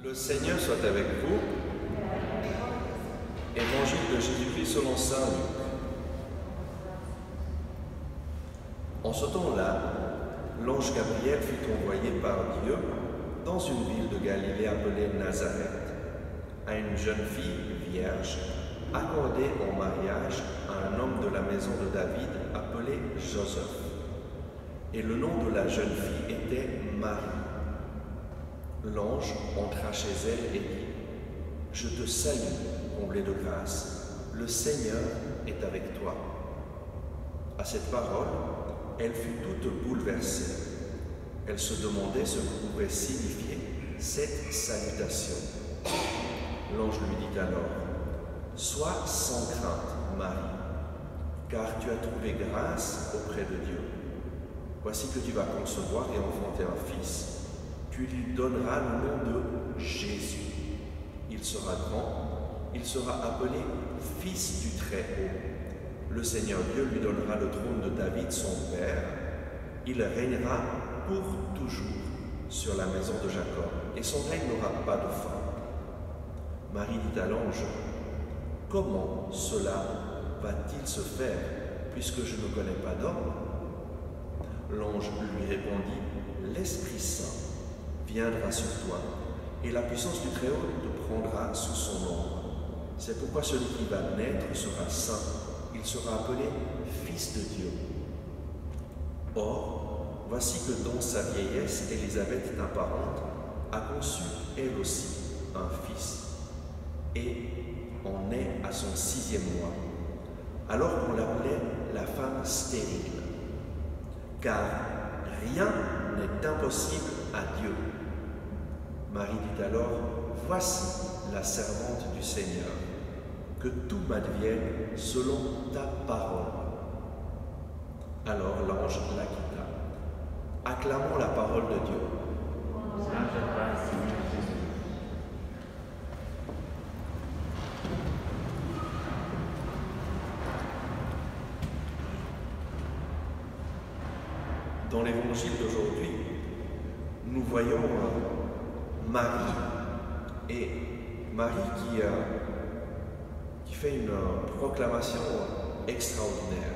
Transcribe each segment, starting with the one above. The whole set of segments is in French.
Le Seigneur soit avec vous. Évangile de Jésus-Christ selon saint Luc. En ce temps-là, l'ange Gabriel fut envoyé par Dieu dans une ville de Galilée appelée Nazareth, à une jeune fille vierge, accordée en mariage à un homme de la maison de David appelé Joseph. Et le nom de la jeune fille était Marie. L'ange entra chez elle et dit : « Je te salue, comblée de grâce, le Seigneur est avec toi. » À cette parole, elle fut toute bouleversée. Elle se demandait ce que pouvait signifier cette salutation. L'ange lui dit alors : « Sois sans crainte, Marie, car tu as trouvé grâce auprès de Dieu. Voici que tu vas concevoir et enfanter un fils. Tu lui donneras le nom de Jésus. Il sera grand, il sera appelé Fils du Très-Haut. Le Seigneur Dieu lui donnera le trône de David, son père. Il régnera pour toujours sur la maison de Jacob, et son règne n'aura pas de fin. » Marie dit à l'ange : « Comment cela va-t-il se faire, puisque je ne connais pas d'homme ?» L'ange lui répondit : « L'Esprit Saint viendra sur toi, et la puissance du Très-Haut te prendra sous son ombre. C'est pourquoi celui qui va naître sera saint, il sera appelé Fils de Dieu. Or, voici que dans sa vieillesse, Élisabeth, ta parente, a conçu elle aussi un fils, et en est à son 6e mois, alors qu'on l'appelait la femme stérile. Car rien n'est impossible à Dieu. » Marie dit alors : « Voici la servante du Seigneur, que tout m'advienne selon ta parole. » Alors l'ange la quitta. Acclamons la parole de Dieu. Dans l'évangile d'aujourd'hui, nous voyons Marie, et Marie qui fait une proclamation extraordinaire.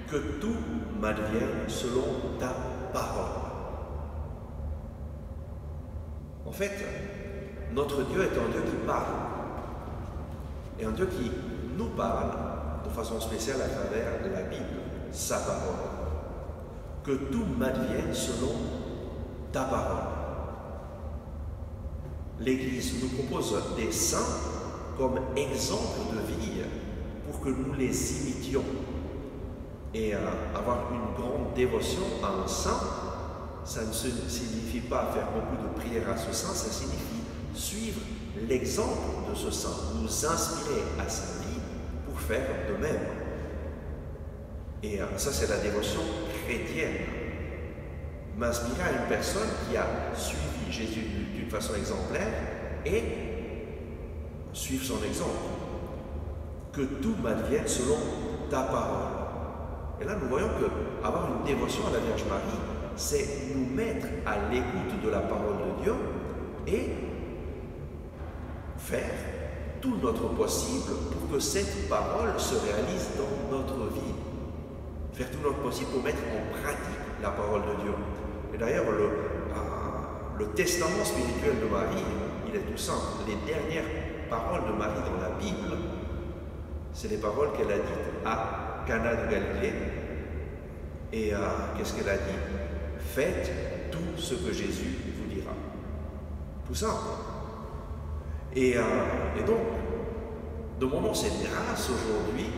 Que tout m'advienne selon ta parole. En fait, notre Dieu est un Dieu qui parle, et un Dieu qui nous parle de façon spéciale à travers la Bible, sa parole. Que tout m'advienne selon ta parole. L'Église nous propose des saints comme exemple de vie pour que nous les imitions. Et avoir une grande dévotion à un saint, ça ne signifie pas faire beaucoup de prières à ce saint, ça signifie suivre l'exemple de ce saint, nous inspirer à sa vie pour faire de même. Et ça, c'est la dévotion chrétienne. M'inspirer à une personne qui a suivi Jésus d'une façon exemplaire et suivre son exemple. Que tout m'advienne selon ta parole. Et là, nous voyons qu'avoir une dévotion à la Vierge Marie, c'est nous mettre à l'écoute de la parole de Dieu et faire tout notre possible pour que cette parole se réalise dans notre vie. Faire tout notre possible pour mettre en pratique la parole de Dieu. Et d'ailleurs, le testament spirituel de Marie, il est tout simple. Les dernières paroles de Marie dans la Bible, c'est les paroles qu'elle a dites à Cana de Galilée. Et qu'est-ce qu'elle a dit ? Faites tout ce que Jésus vous dira. Tout simple. Et donc, demandons cette grâce aujourd'hui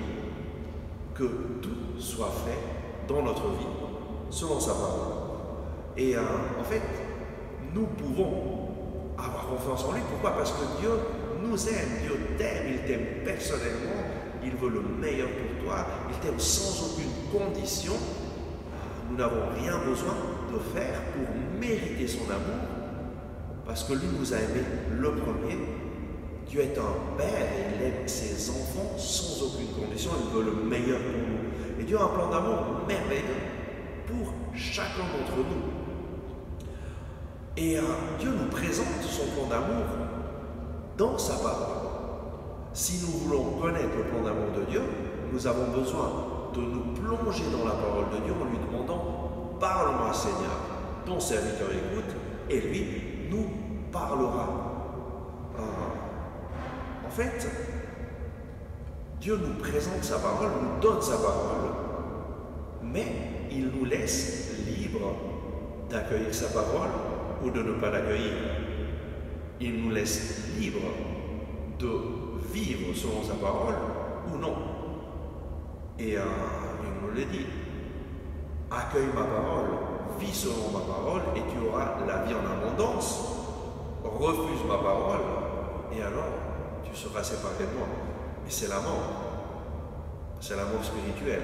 que tout soit fait dans notre vie, selon sa parole. Et en fait, nous pouvons avoir confiance en lui. Pourquoi ? Parce que Dieu nous aime, Dieu t'aime, il t'aime personnellement, il veut le meilleur pour toi, il t'aime sans aucune condition. Nous n'avons rien besoin de faire pour mériter son amour, parce que lui nous a aimés le premier. Dieu est un père et il aime ses enfants sans aucune condition, il veut le meilleur pour nous. Et Dieu a un plan d'amour merveilleux pour chacun d'entre nous. Et Dieu nous présente son plan d'amour dans sa parole. Si nous voulons connaître le plan d'amour de Dieu, nous avons besoin de nous plonger dans la parole de Dieu en lui demandant « Parle-moi Seigneur ». Ton serviteur écoute et lui nous parlera. En fait, Dieu nous présente sa parole, nous donne sa parole, mais il nous laisse libres d'accueillir sa parole ou de ne pas l'accueillir. Il nous laisse libres de vivre selon sa parole ou non. Et il nous le dit, accueille ma parole, vis selon ma parole et tu auras la vie en abondance. Refuse ma parole et alors tu seras séparé de moi. Et c'est la mort. C'est la mort spirituelle.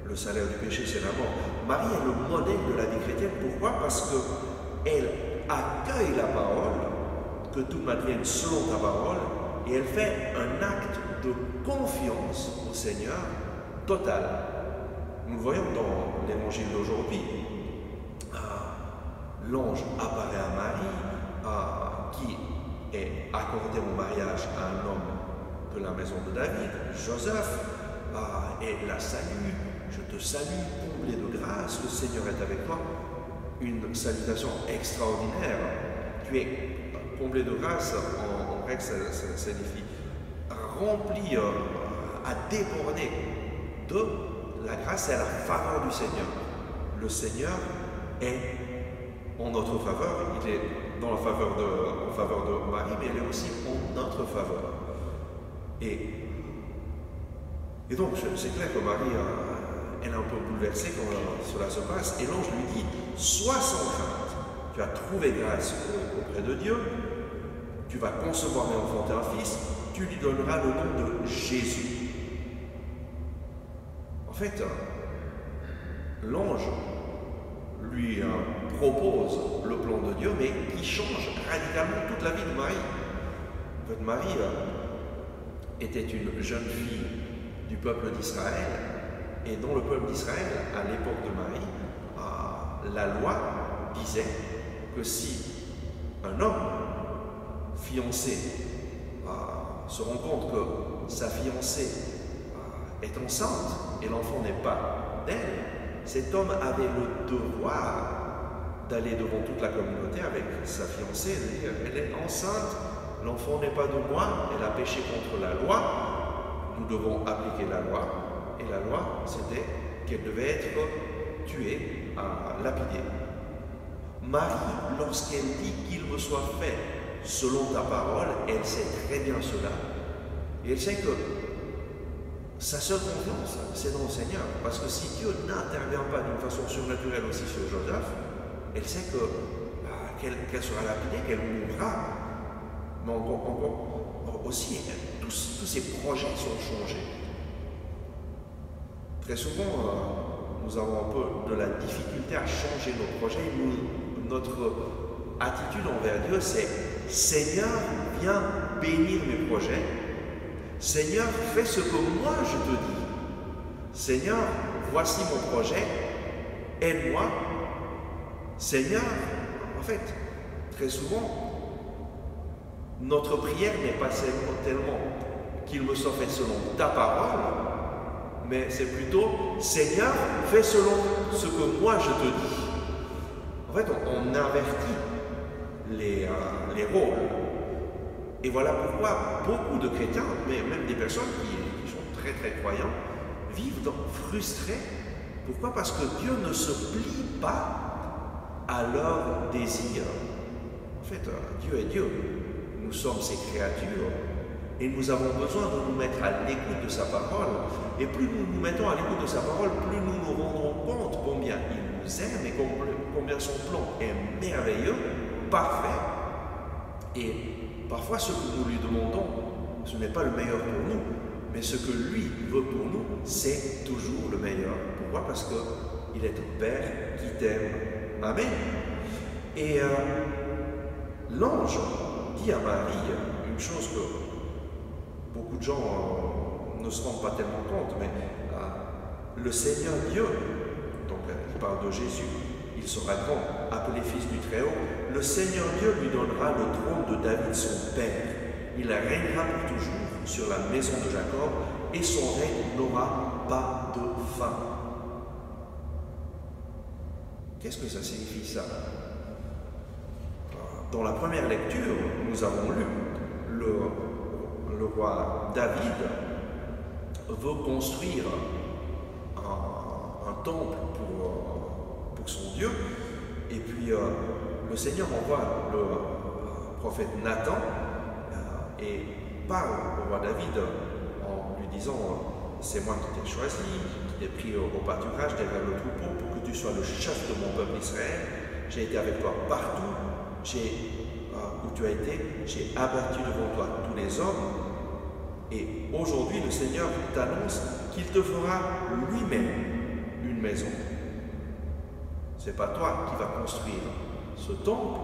Le salaire du péché, c'est la mort. Marie est le modèle de la vie chrétienne. Pourquoi? Parce qu'elle accueille la parole, que tout m'advienne selon ta parole, et elle fait un acte de confiance au Seigneur total. Nous le voyons dans l'évangile d'aujourd'hui. L'ange apparaît à Marie, qui est accordé au mariage à un homme de la maison de David, Joseph, et la salue. Je te salue, comblé de grâce, le Seigneur est avec toi. Une salutation extraordinaire. Tu es comblé de grâce, en grec ça signifie rempli à déborder de la grâce et à la faveur du Seigneur. Le Seigneur est en notre faveur, il est en faveur de Marie, mais il est aussi en notre faveur. Et donc, c'est clair que Marie, elle est un peu bouleversée quand cela se passe, et l'ange lui dit, sois sans crainte, tu as trouvé grâce auprès de Dieu, tu vas concevoir et enfanter un fils, tu lui donneras le nom de Jésus. En fait, l'ange lui propose le plan de Dieu, mais qui change radicalement toute la vie de Marie. En fait, Marie était une jeune fille du peuple d'Israël, et dans le peuple d'Israël, à l'époque de Marie, la loi disait que si un homme fiancé se rend compte que sa fiancée est enceinte et l'enfant n'est pas d'elle, cet homme avait le devoir d'aller devant toute la communauté avec sa fiancée et de dire « Elle est enceinte, l'enfant n'est pas de moi, elle a péché contre la loi, nous devons appliquer la loi. » Et la loi, c'était qu'elle devait être tuée, lapidée. Marie, lorsqu'elle dit qu'il me soit fait selon ta parole, elle sait très bien cela. Et elle sait que sa seule confiance, c'est dans le Seigneur. Parce que si Dieu n'intervient pas d'une façon surnaturelle aussi sur Joseph, elle sait qu'elle sera lapidée, qu'elle mourra. Mais encore aussi, tous ses projets sont changés. Très souvent, nous avons un peu de la difficulté à changer nos projets. Notre attitude envers Dieu, c'est « Seigneur, viens bénir mes projets. Seigneur, fais ce que moi je te dis. Seigneur, voici mon projet. Aide-moi. Seigneur, en fait, très souvent, notre prière n'est pas tellement qu'il me soit fait selon ta parole, mais c'est plutôt « Seigneur, fais selon ce que moi je te dis ». En fait, on invertit les rôles. Et voilà pourquoi beaucoup de chrétiens, mais même des personnes qui sont très très croyants, vivent frustrés. Pourquoi? Parce que Dieu ne se plie pas à leurs désirs. En fait, Dieu est Dieu. Nous sommes ses créatures. Et nous avons besoin de nous mettre à l'écoute de sa parole. Et plus nous nous mettons à l'écoute de sa parole, plus nous nous rendrons compte combien il nous aime et combien son plan est merveilleux, parfait. Et parfois, ce que nous lui demandons, ce n'est pas le meilleur pour nous, mais ce que lui veut pour nous, c'est toujours le meilleur. Pourquoi? Parce qu'il est un Père qui t'aime. Amen. Et l'ange dit à Marie une chose que beaucoup de gens ne se rendent pas tellement compte, mais le Seigneur Dieu, donc il parle de Jésus, il sera grand, appelé Fils du Très-Haut, le Seigneur Dieu lui donnera le trône de David son père. Il régnera pour toujours sur la maison de Jacob et son règne n'aura pas de fin. Qu'est-ce que ça signifie ça? Dans la première lecture, nous avons lu le roi David veut construire un temple pour son Dieu, et puis le Seigneur envoie le prophète Nathan et parle au roi David en lui disant c'est moi qui t'ai choisi, qui t'ai pris au pâturage derrière le troupeau pour que tu sois le chef de mon peuple Israël. J'ai été avec toi partout, où tu as été, j'ai abattu devant toi tous les hommes. Et aujourd'hui, le Seigneur t'annonce qu'il te fera lui-même une maison. Ce n'est pas toi qui vas construire ce temple.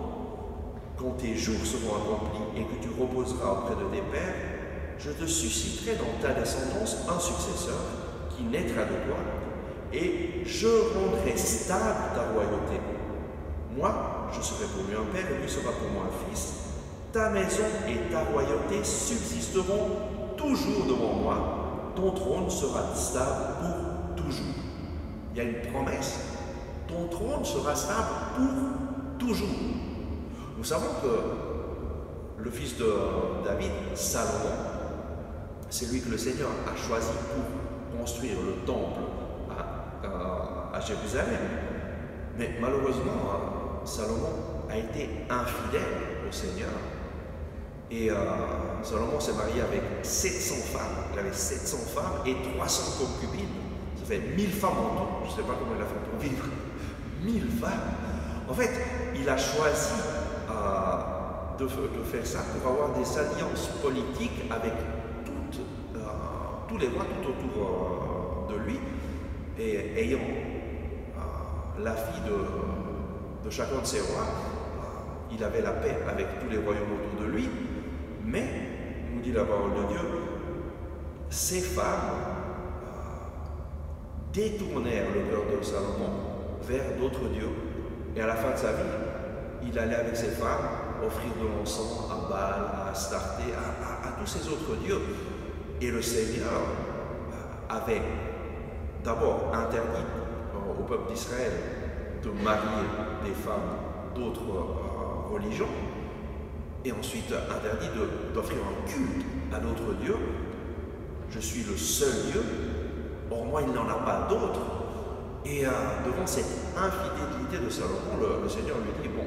Quand tes jours seront accomplis et que tu reposeras auprès de tes pères, je te susciterai dans ta descendance un successeur qui naîtra de toi, et je rendrai stable ta royauté. Moi, je serai pour lui un père et lui sera pour moi un fils. Ta maison et ta royauté subsisteront toujours devant moi. Ton trône sera stable pour toujours. Il y a une promesse. Ton trône sera stable pour toujours. Nous savons que le fils de David, Salomon, c'est lui que le Seigneur a choisi pour construire le temple à Jérusalem. Mais malheureusement, Salomon a été infidèle au Seigneur. Et Salomon s'est marié avec 700 femmes. Il avait 700 femmes et 300 concubines. Ça fait 1000 femmes en tout. Je ne sais pas comment il a fait pour vivre. 1000 femmes. En fait, il a choisi de faire ça pour avoir des alliances politiques avec tous les rois tout autour de lui. Et ayant la fille de chacun de ces rois, il avait la paix avec tous les royaumes autour de lui, mais, nous dit la parole de Dieu, ces femmes détournèrent le cœur de Salomon vers d'autres dieux, et à la fin de sa vie, il allait avec ses femmes offrir de l'encens à Baal, à Astarté, à tous ces autres dieux. Et le Seigneur avait d'abord interdit au peuple d'Israël de marier des femmes d'autres religions, et ensuite interdit d'offrir un culte à d'autres dieux. Je suis le seul Dieu, or moi il n'en a pas d'autre. Et devant cette infidélité de Salomon, le Seigneur lui dit, bon,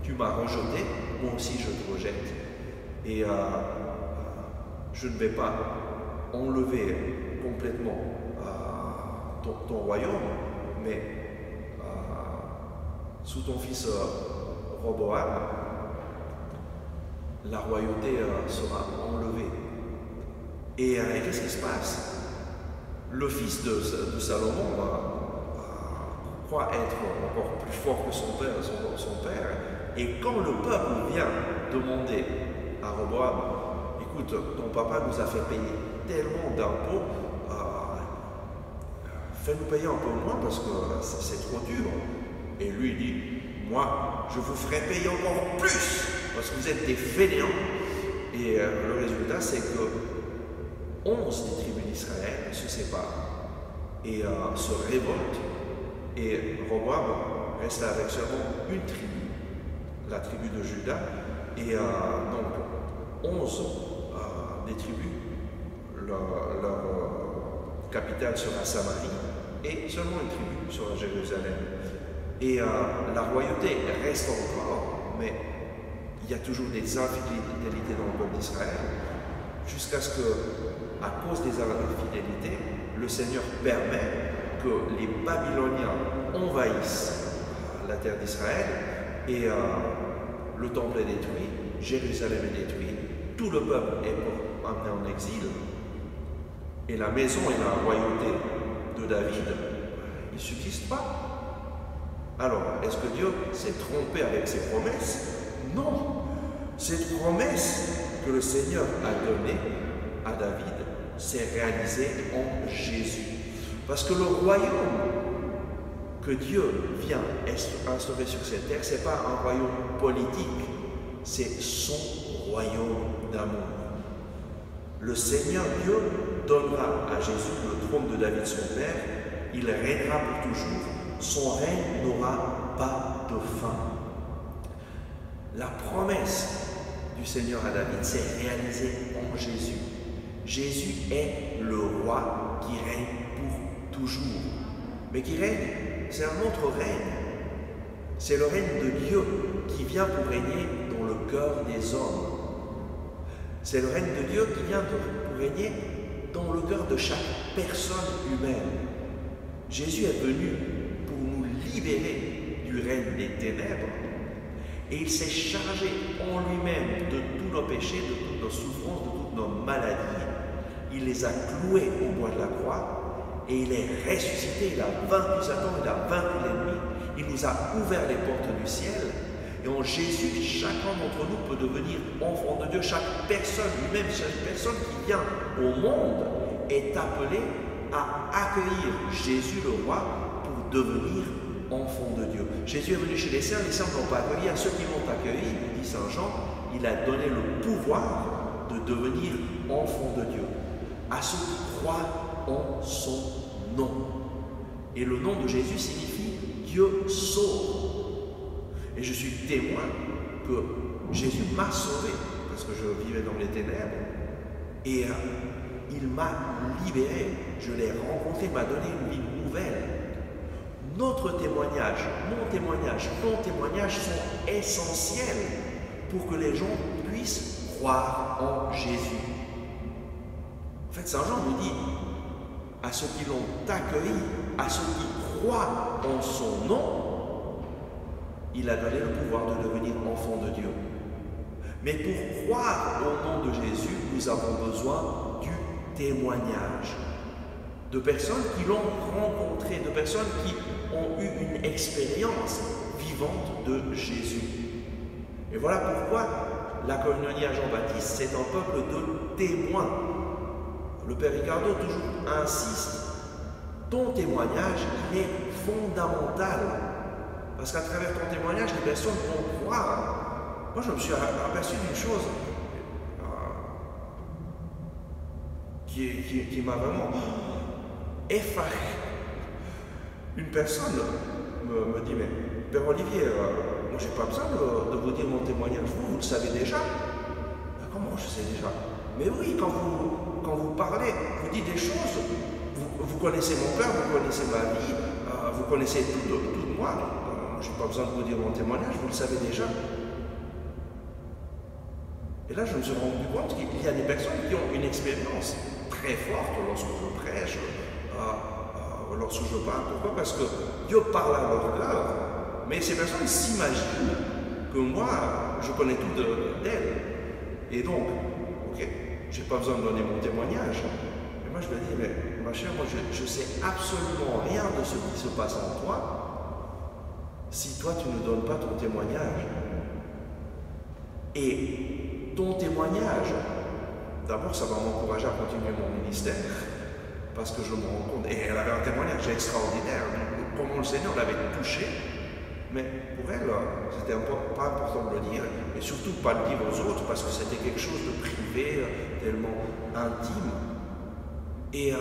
tu m'as rejeté, moi aussi je te rejette. Et je ne vais pas enlever complètement ton royaume, mais sous ton fils Roboam, la royauté sera enlevée. Et qu'est-ce qui se passe? Le fils de Salomon croit être encore plus fort que son père. Et quand le peuple vient demander à Roboam, écoute, ton papa nous a fait payer tellement d'impôts, fais-nous payer un peu moins parce que c'est trop dur. Et lui il dit, moi je vous ferai payer encore plus parce que vous êtes des fainéants. Et le résultat c'est que 11 des tribus d'Israël se séparent et se révoltent. Et Roboam reste avec seulement une tribu, la tribu de Juda, et donc 11 des tribus, leur capitale sera Samarie, et seulement une tribu sera Jérusalem. Et la royauté reste encore, mais il y a toujours des infidélités dans le peuple d'Israël, jusqu'à ce que, à cause des infidélités, le Seigneur permet que les Babyloniens envahissent la terre d'Israël et le temple est détruit, Jérusalem est détruit, tout le peuple est amené en exil et la maison et la royauté de David, ils ne subsistent pas. Alors, est-ce que Dieu s'est trompé avec ses promesses? Non! Cette promesse que le Seigneur a donnée à David s'est réalisée en Jésus. Parce que le royaume que Dieu vient instaurer sur cette terre, ce n'est pas un royaume politique, c'est son royaume d'amour. Le Seigneur Dieu donnera à Jésus le trône de David son père, il régnera pour toujours, son règne n'aura pas de fin. La promesse du Seigneur à David s'est réalisée en Jésus. Jésus est le roi qui règne pour toujours. Mais qui règne, c'est un autre règne. C'est le règne de Dieu qui vient pour régner dans le cœur des hommes. C'est le règne de Dieu qui vient pour régner dans le cœur de chaque personne humaine. Jésus est venu pour nous libérer du règne des ténèbres et il s'est chargé en lui-même de tous nos péchés, de toutes nos souffrances, de toutes nos maladies. Il les a cloués au bois de la croix et il est ressuscité. Il a vaincu Satan, il a vaincu l'ennemi. Il nous a ouvert les portes du ciel. Et en Jésus, chacun d'entre nous peut devenir enfant de Dieu. Chaque personne, lui-même, chaque personne qui vient au monde est appelée à accueillir Jésus le roi pour devenir enfant de Dieu. Jésus est venu chez les saints ne l'ont pas accueilli. À ceux qui l'ont accueilli, dit Saint Jean, il a donné le pouvoir de devenir enfant de Dieu. À ceux qui croient en son nom. Et le nom de Jésus signifie Dieu sauve. Et je suis témoin que Jésus m'a sauvé, parce que je vivais dans les ténèbres, et il m'a libéré. Je l'ai rencontré, il m'a donné une vie nouvelle. Notre témoignage, mon témoignage, ton témoignage sont essentiels pour que les gens puissent croire en Jésus. En fait, Saint Jean nous dit, à ceux qui l'ont accueilli, à ceux qui croient en son nom, il a donné le pouvoir de devenir enfant de Dieu. Mais pour croire au nom de Jésus, nous avons besoin du témoignage. De personnes qui l'ont rencontré, de personnes qui ont eu une expérience vivante de Jésus. Et voilà pourquoi la communauté à Jean-Baptiste, c'est un peuple de témoins. Le Père Ricardo toujours insiste, ton témoignage, il est fondamental. Parce qu'à travers ton témoignage, les personnes vont croire. Moi, je me suis aperçu d'une chose qui m'a vraiment effaré. Une personne me dit, mais Père Olivier, moi, je n'ai pas besoin de vous dire mon témoignage. Vous le savez déjà. Comment je sais déjà? Mais oui, quand vous parlez, vous dites des choses. Vous connaissez mon cœur, vous connaissez ma vie, vous connaissez tout de moi. Je n'ai pas besoin de vous dire mon témoignage, vous le savez déjà. Et là, je me suis rendu compte qu'il y a des personnes qui ont une expérience très forte lorsque je prêche, lorsque je parle. Pourquoi? Parce que Dieu parle à leur cœur, mais ces personnes s'imaginent que moi, je connais tout d'elles. Et donc, ok, je n'ai pas besoin de donner mon témoignage. Mais moi, je me dis, mais ma chère, moi, je ne sais absolument rien de ce qui se passe en toi. Si toi, tu ne donnes pas ton témoignage. Et ton témoignage, d'abord, ça va m'encourager à continuer mon ministère, parce que je me rends compte, et elle avait un témoignage extraordinaire, comment le Seigneur l'avait touchée, mais pour elle, c'était pas important de le dire, et surtout pas le dire aux autres, parce que c'était quelque chose de privé, tellement intime. Et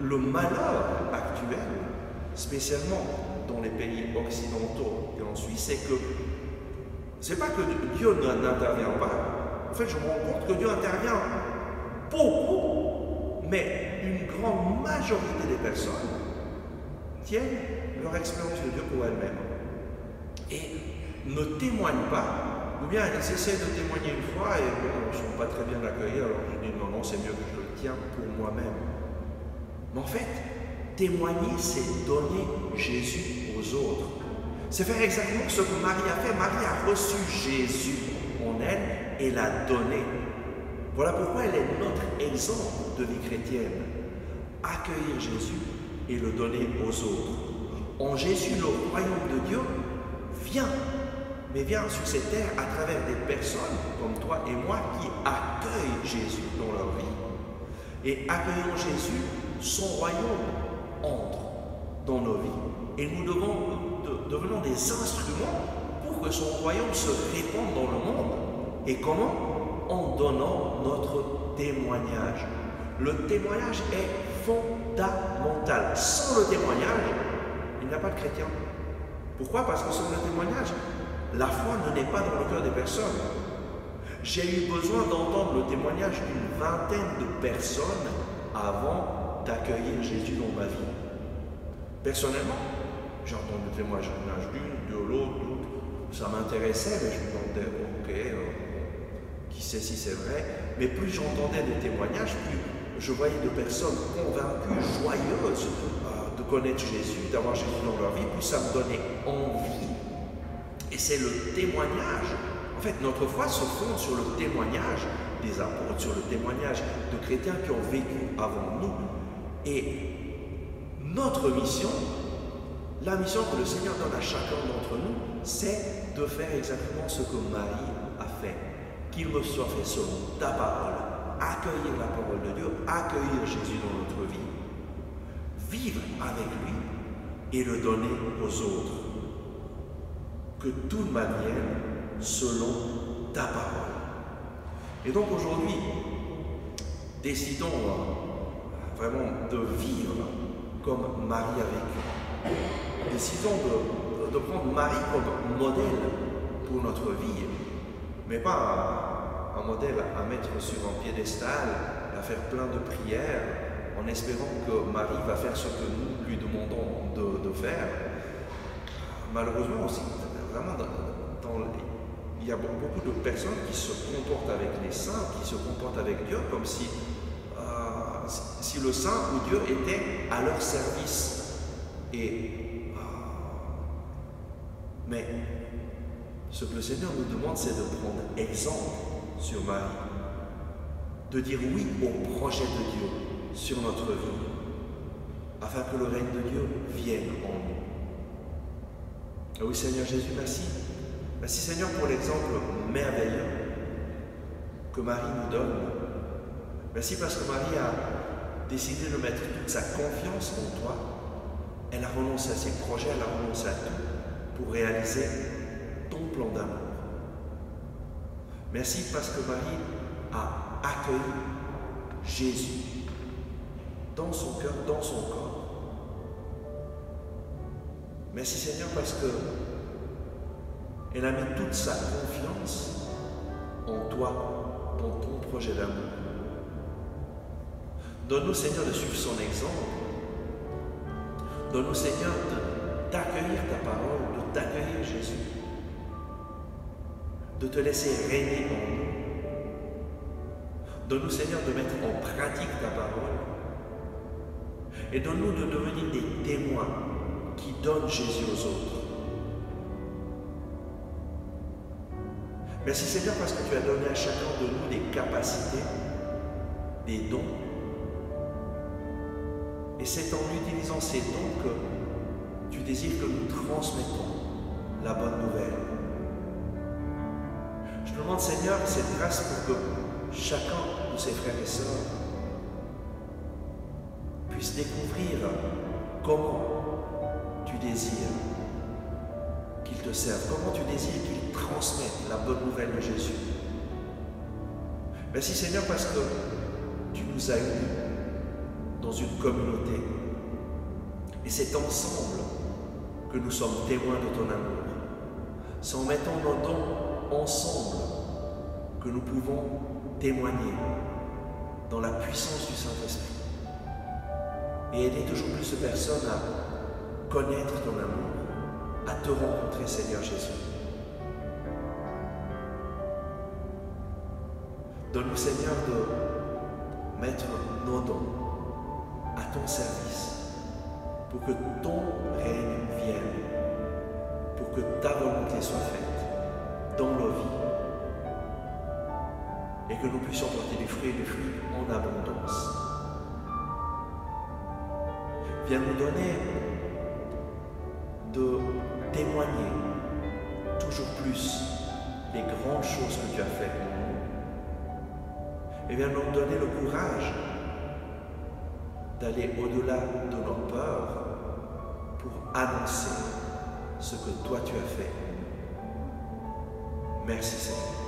le malheur actuel, spécialement dans les pays occidentaux et en Suisse, c'est que c'est pas que Dieu n'intervient pas. En fait, je me rends compte que Dieu intervient beaucoup, mais une grande majorité des personnes tiennent leur expérience de Dieu pour elles-mêmes et ne témoignent pas, ou bien elles essaient de témoigner une fois et bon, ils ne sont pas très bien accueillis, alors je dis non, c'est mieux que je le tiens pour moi-même. Mais en fait, témoigner, c'est donner Jésus aux autres. C'est faire exactement ce que Marie a fait. Marie a reçu Jésus en elle et l'a donné. Voilà pourquoi elle est notre exemple de vie chrétienne. Accueillir Jésus et le donner aux autres. En Jésus, le royaume de Dieu vient, mais vient sur cette terre à travers des personnes comme toi et moi qui accueillent Jésus dans leur vie. Et accueillant Jésus, son royaume entre dans nos vies. et nous devenons des instruments pour que son royaume se répande dans le monde. Et comment? En donnant notre témoignage. Le témoignage est fondamental. Sans le témoignage, il n'y a pas de chrétien. Pourquoi? Parce que sans le témoignage, la foi ne naît pas dans le cœur des personnes. J'ai eu besoin d'entendre le témoignage d'une vingtaine de personnes avant d'accueillir Jésus dans ma vie. Personnellement, j'ai entendu le témoignage d'une, de l'autre, ça m'intéressait, mais je me demandais, ok, qui sait si c'est vrai. Mais plus j'entendais des témoignages, plus je voyais de personnes convaincues, joyeuses de connaître Jésus, d'avoir Jésus dans leur vie, plus ça me donnait envie. Et c'est le témoignage. En fait, notre foi se fonde sur le témoignage des apôtres, sur le témoignage de chrétiens qui ont vécu avant nous. Et notre mission, la mission que le Seigneur donne à chacun d'entre nous, c'est de faire exactement ce que Marie a fait. Qu'il me soit fait selon ta parole, accueillir la parole de Dieu, accueillir Jésus dans notre vie, vivre avec lui et le donner aux autres. Que tout m'advienne selon ta parole. Et donc aujourd'hui, décidons vraiment de vivre comme Marie a vécu. Décidons de prendre Marie comme modèle pour notre vie, mais pas un modèle à mettre sur un piédestal, à faire plein de prières, en espérant que Marie va faire ce que nous lui demandons de faire. Malheureusement aussi, vraiment, il y a beaucoup de personnes qui se comportent avec les saints, qui se comportent avec Dieu, comme si le saint ou Dieu était à leur service. Mais ce que le Seigneur nous demande, c'est de prendre exemple sur Marie, de dire oui au projet de Dieu sur notre vie, afin que le règne de Dieu vienne en nous. Ah oui, Seigneur Jésus, merci. Merci, Seigneur, pour l'exemple merveilleux que Marie nous donne. Merci parce que Marie a décidé de mettre toute sa confiance en toi. Elle a renoncé à ses projets, elle a renoncé à tout pour réaliser ton plan d'amour. Merci parce que Marie a accueilli Jésus dans son cœur, dans son corps. Merci Seigneur parce que elle a mis toute sa confiance en toi, dans ton projet d'amour. Donne-nous Seigneur de suivre son exemple. Donne-nous Seigneur d'accueillir ta parole, de t'accueillir Jésus, de te laisser régner en nous. Donne-nous Seigneur de mettre en pratique ta parole et donne-nous de devenir des témoins qui donnent Jésus aux autres. Merci Seigneur parce que tu as donné à chacun de nous des capacités, des dons. Et c'est en utilisant ces dons que tu désires que nous transmettons la bonne nouvelle. Je te demande Seigneur cette grâce pour que chacun de ses frères et sœurs puisse découvrir comment tu désires qu'ils te servent, comment tu désires qu'ils transmettent la bonne nouvelle de Jésus. Merci Seigneur parce que tu nous as unis dans une communauté. Et c'est ensemble que nous sommes témoins de ton amour. C'est en mettant nos dons ensemble que nous pouvons témoigner dans la puissance du Saint-Esprit et aider toujours plus de personnes à connaître ton amour, à te rencontrer, Seigneur Jésus. Donne-nous, Seigneur, de mettre nos dons à ton service pour que ton règne vienne, pour que ta volonté soit faite dans nos vies et que nous puissions porter des fruits en abondance. Viens nous donner de témoigner toujours plus les grandes choses que tu as faites pour nous. Et viens nous donner le courage d'aller au-delà de nos peurs pour annoncer ce que toi tu as fait. Merci Seigneur.